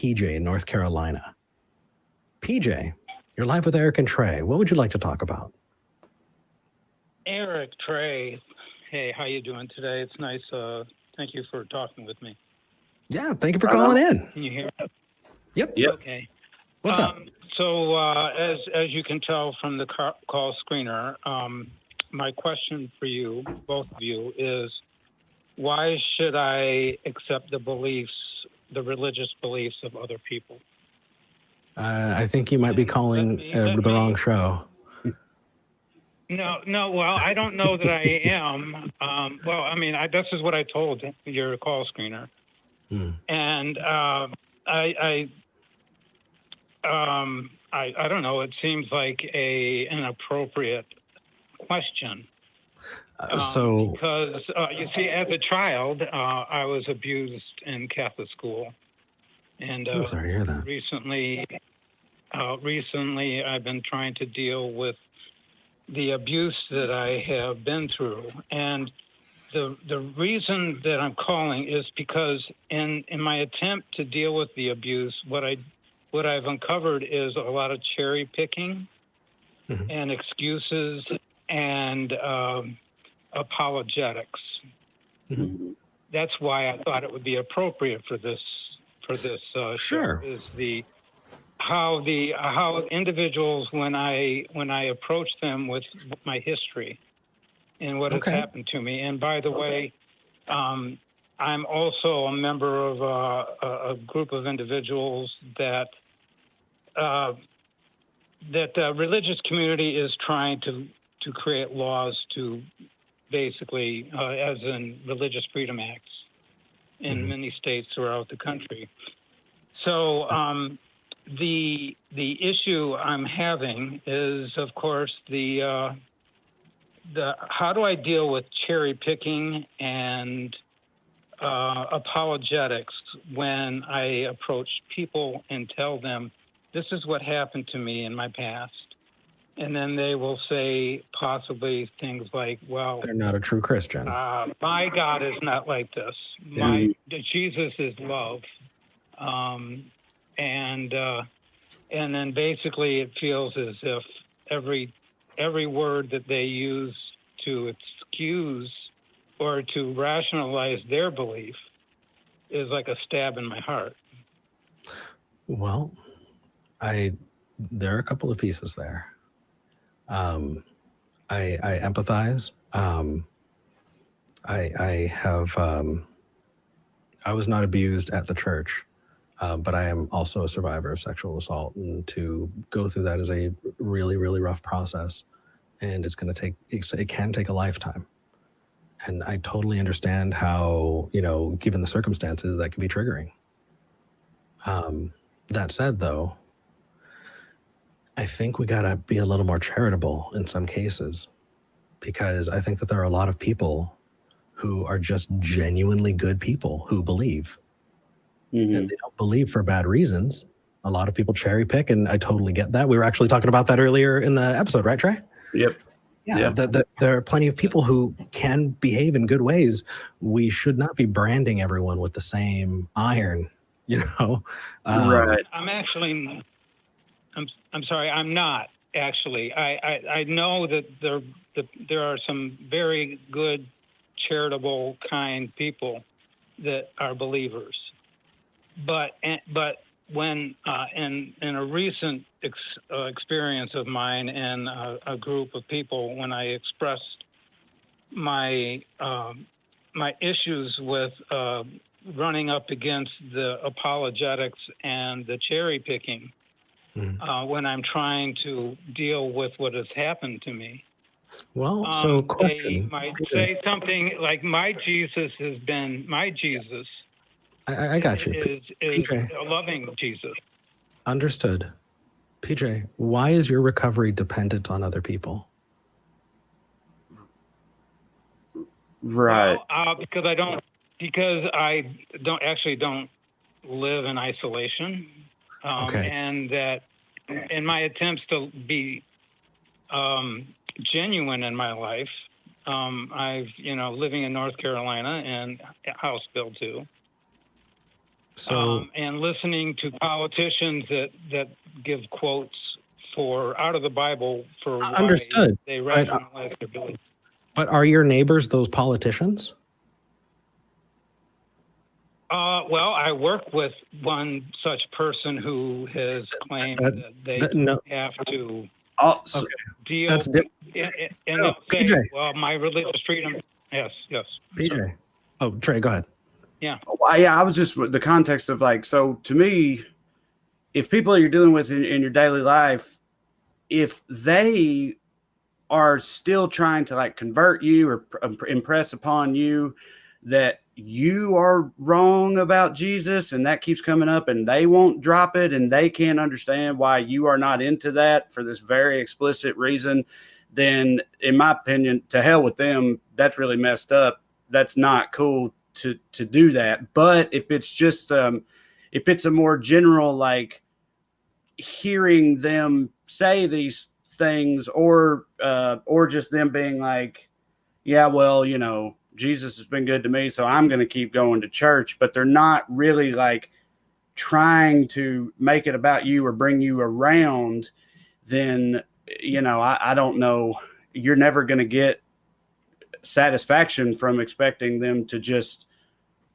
PJ in North Carolina. PJ, you're live with Eric and Trae. What would you like to talk about? Eric, Trae, hey, how you doing today? It's nice. Thank you for talking with me. Yeah, thank you for calling in. Can you hear me? Yep. Okay. What's up? So, as you can tell from the call screener, my question for you, both of you, is why should I accept the religious beliefs of other people? I think you might be calling the wrong show. No. Well, I don't know that I am. Well, I mean, this is what I told your call screener, and I don't know. It seems like an appropriate question. Because you see, as a child, I was abused in Catholic school, and I'm sorry to hear that. Recently, I've been trying to deal with the abuse that I have been through, and the reason that I'm calling is because in my attempt to deal with the abuse, what I've uncovered is a lot of cherry picking and excuses and apologetics. That's why I thought it would be appropriate for this Sure. show is how individuals, when I approach them with my history and what has happened to me. And by the way, I'm also a member of a group of individuals that the religious community is trying to create laws to basically, as in religious freedom acts in many states throughout the country. So the issue I'm having is, of course, the how do I deal with cherry picking and apologetics when I approach people and tell them this is what happened to me in my past, and then they will say possibly things like, "Well, they're not a true Christian. My God is not like this. Jesus is love." And then basically it feels as if every word that they use to excuse or to rationalize their belief is like a stab in my heart. Well, there are a couple of pieces there. I empathize. I was not abused at the church. But I am also a survivor of sexual assault, and to go through that is a really, really rough process, and it can take a lifetime. And I totally understand how, given the circumstances, that can be triggering. That said, though, I think we gotta be a little more charitable in some cases, because I think that there are a lot of people who are just genuinely good people who believe. And they don't believe for bad reasons. A lot of people cherry pick, and I totally get that. We were actually talking about that earlier in the episode, right, Trae? Yep. Yeah. There are plenty of people who can behave in good ways. We should not be branding everyone with the same iron, Right. I'm sorry. I'm not actually. I know that there are some very good, charitable, kind people that are believers. But when in a recent experience of mine and a group of people, when I expressed my issues with running up against the apologetics and the cherry picking, when I'm trying to deal with what has happened to me. Well, so question. They might say something like, "My Jesus has been my Jesus." I got you. Is PJ. a loving Jesus. Understood. PJ, why is your recovery dependent on other people? Right. Well, because I don't live in isolation. And that in my attempts to be genuine in my life, I've, living in North Carolina and House Bill 2. So and listening to politicians that give quotes out of the Bible for why understood. they rationalize their beliefs. But are your neighbors those politicians? Well, I work with one such person who has claimed that they have to deal. That's and they'll say, PJ. well, my religious freedom. Yes. PJ. Oh, Trae, go ahead. Yeah. I was just the context of like, so to me, if people you're dealing with in your daily life, if they are still trying to like convert you or impress upon you that you are wrong about Jesus and that keeps coming up and they won't drop it and they can't understand why you are not into that for this very explicit reason, then in my opinion, to hell with them. That's really messed up. That's not cool to do that. But if it's just if it's a more general, like hearing them say these things or just them being like, yeah, well, you know, Jesus has been good to me, so I'm going to keep going to church, but they're not really like trying to make it about you or bring you around, then, you know, I don't know. You're never going to get satisfaction from expecting them to just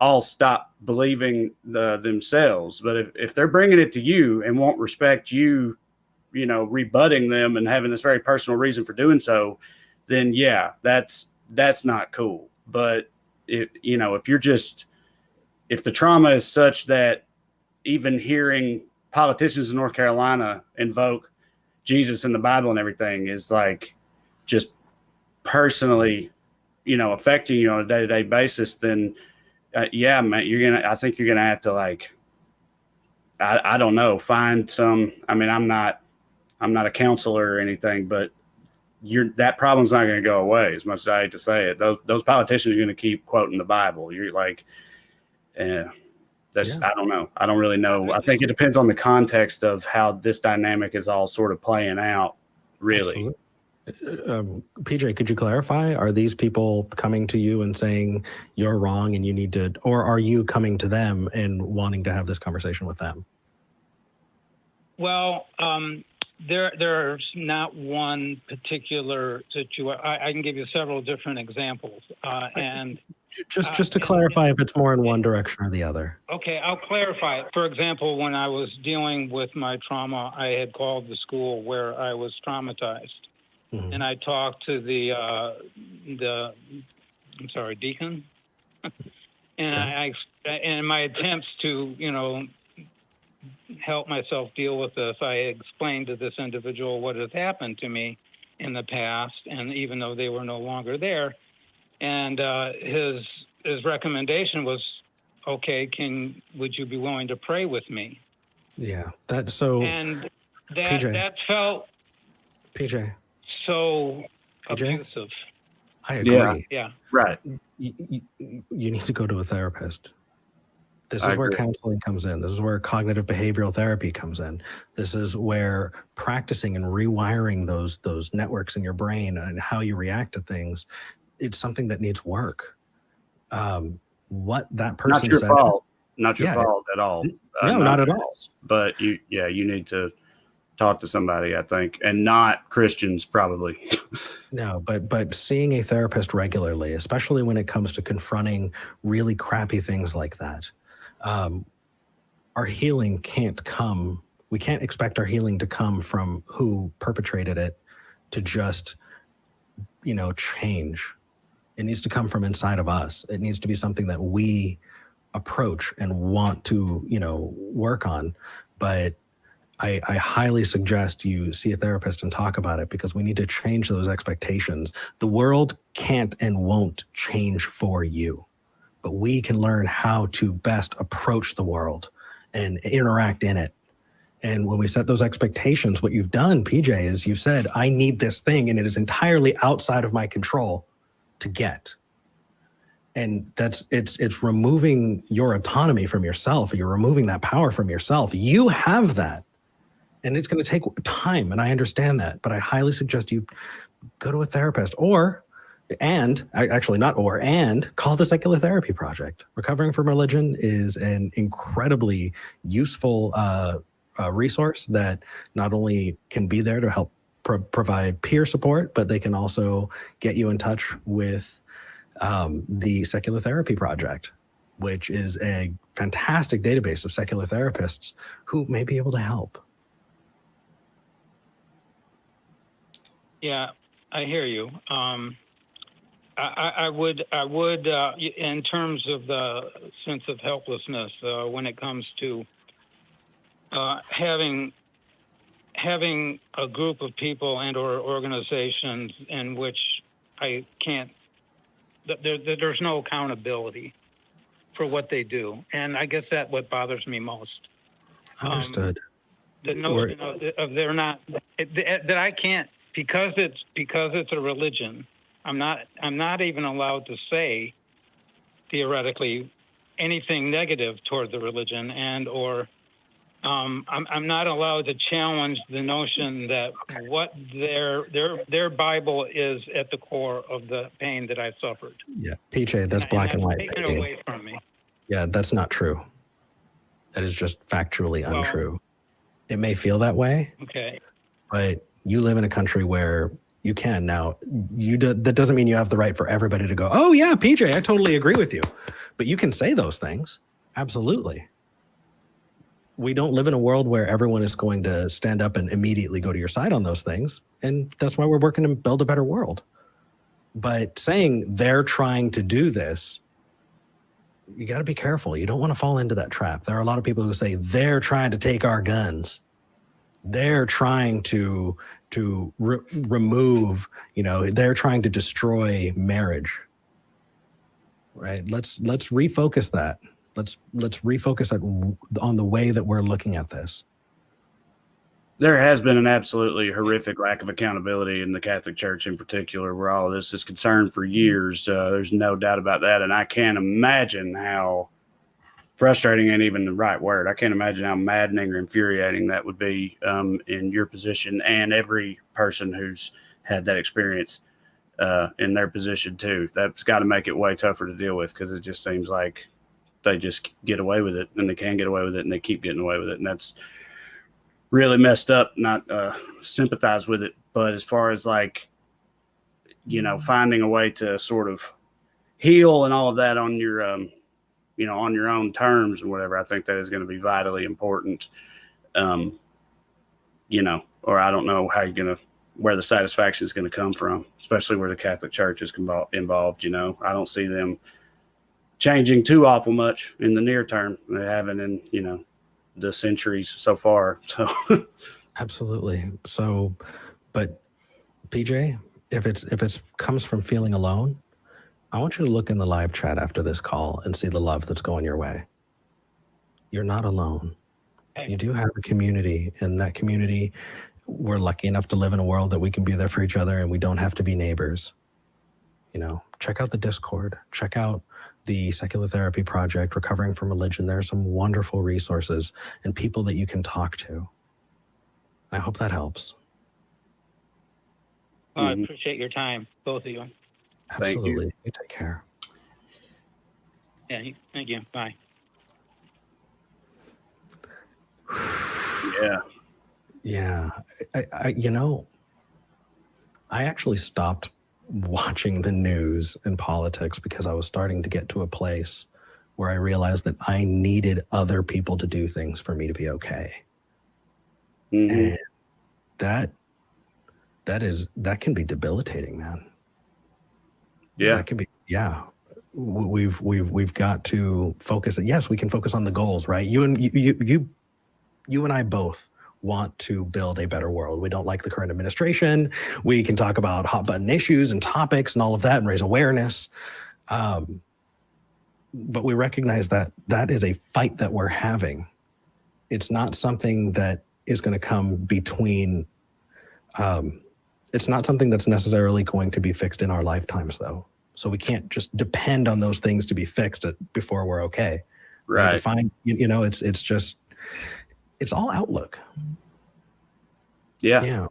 all stop believing themselves. But if they're bringing it to you and won't respect you, you know, rebutting them and having this very personal reason for doing so, then yeah, that's not cool. But if the trauma is such that even hearing politicians in North Carolina invoke Jesus and the Bible and everything is like just personally, you know, affecting you on a day-to-day basis, then yeah, man, I think you're gonna have to like, I don't know, find some. I mean, I'm not a counselor or anything, but that problem's not going to go away. As much as I hate to say it, those politicians are going to keep quoting the Bible. You're like, I don't know. I don't really know. I think it depends on the context of how this dynamic is all sort of playing out. Really. PJ, could you clarify? Are these people coming to you and saying you're wrong and you need to, or are you coming to them and wanting to have this conversation with them? Well, there's not one particular situation. I can give you several different examples. And just to clarify if it's more in one direction or the other. Okay, I'll clarify. For example, when I was dealing with my trauma, I had called the school where I was traumatized. Mm-hmm. And I talked to the deacon. And in my attempts to, you know, help myself deal with this, I explained to this individual what has happened to me in the past, and even though they were no longer there, and his recommendation was, okay, would you be willing to pray with me? Yeah, that felt PJ so abusive. I agree. Yeah. Right. You need to go to a therapist. This is where counseling comes in. This is where cognitive behavioral therapy comes in. This is where practicing and rewiring those networks in your brain and how you react to things, it's something that needs work. What that person said. Not your said, fault. Not your fault at all. No, not at all. But you need to talk to somebody, I think, and not Christians probably. No, but seeing a therapist regularly, especially when it comes to confronting really crappy things like that. Our healing can't come. We can't expect our healing to come from who perpetrated it to just, you know, change. It needs to come from inside of us. It needs to be something that we approach and want to, you know, work on. But I highly suggest you see a therapist and talk about it, because we need to change those expectations. The world can't and won't change for you, but we can learn how to best approach the world and interact in it. And when we set those expectations, what you've done, PJ, is you've said, I need this thing, and it is entirely outside of my control to get. And it's removing your autonomy from yourself. You're removing that power from yourself. You have that. And it's going to take time, and I understand that. But I highly suggest you go to a therapist, or And actually not or, and call the Secular Therapy Project. Recovering from Religion is an incredibly useful resource that not only can be there to help provide peer support, but they can also get you in touch with the Secular Therapy Project, which is a fantastic database of secular therapists who may be able to help. Yeah, I hear you. I would, in terms of the sense of helplessness, when it comes to having a group of people and or organizations in which I can't, there's no accountability for what they do, and I guess that's what bothers me most. Understood. The notion of they're not that I can't, because it's a religion. I'm not even allowed to say theoretically anything negative toward the religion, and or I'm not allowed to challenge the notion that what their Bible is at the core of the pain that I've suffered. Yeah, PJ, that's black and white. Taken away from me. Yeah, that's not true. That is just factually untrue. It may feel that way. Okay. But you live in a country where you can now. That doesn't mean you have the right for everybody to go, oh yeah, PJ, I totally agree with you. But you can say those things. Absolutely. We don't live in a world where everyone is going to stand up and immediately go to your side on those things. And that's why we're working to build a better world. But saying they're trying to do this, you got to be careful. You don't want to fall into that trap. There are a lot of people who say they're trying to take our guns. They're trying to remove, they're trying to destroy marriage. Right? Let's refocus that. Let's refocus on the way that we're looking at this. There has been an absolutely horrific lack of accountability in the Catholic Church in particular, where all of this is concerned for years. There's no doubt about that. And I can't imagine how frustrating ain't even the right word. I can't imagine how maddening or infuriating that would be in your position, and every person who's had that experience in their position too. That's got to make it way tougher to deal with, because it just seems like they just get away with it, and they can get away with it, and they keep getting away with it. And that's really messed up. Not sympathize with it, but as far as finding a way to sort of heal and all of that on your on your own terms and whatever, I think that is going to be vitally important. Or I don't know how you're going to, where the satisfaction is going to come from, especially where the Catholic Church is involved. I don't see them changing too awful much in the near term. They haven't in, the centuries so far. So absolutely. So, but PJ, if it's comes from feeling alone, I want you to look in the live chat after this call and see the love that's going your way. You're not alone. You do have a community, and that community, we're lucky enough to live in a world that we can be there for each other, and we don't have to be neighbors. Check out the Discord, check out the Secular Therapy Project, Recovering from Religion. There are some wonderful resources and people that you can talk to. I hope that helps. Well, I appreciate your time, both of you. Absolutely. You take care. Yeah, thank you. Bye. Yeah. I actually stopped watching the news and politics because I was starting to get to a place where I realized that I needed other people to do things for me to be okay. And that can be debilitating, man. Yeah. That can be, we've got to focus. Yes, we can focus on the goals, right? You and I both want to build a better world. We don't like the current administration. We can talk about hot button issues and topics and all of that and raise awareness. But we recognize that that is a fight that we're having. It's not something that is going to come between, it's not something that's necessarily going to be fixed in our lifetimes, though. So we can't just depend on those things to be fixed before we're okay. Right. It's all outlook. Yeah.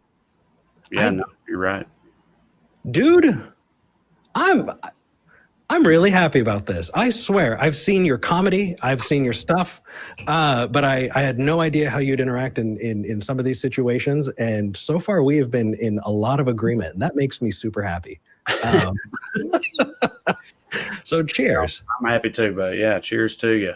No, you're right. Dude, I'm really happy about this. I swear, I've seen your comedy, I've seen your stuff, but I had no idea how you'd interact in some of these situations. And so far, we have been in a lot of agreement. That makes me super happy. So cheers. I'm happy too, but yeah, cheers to you.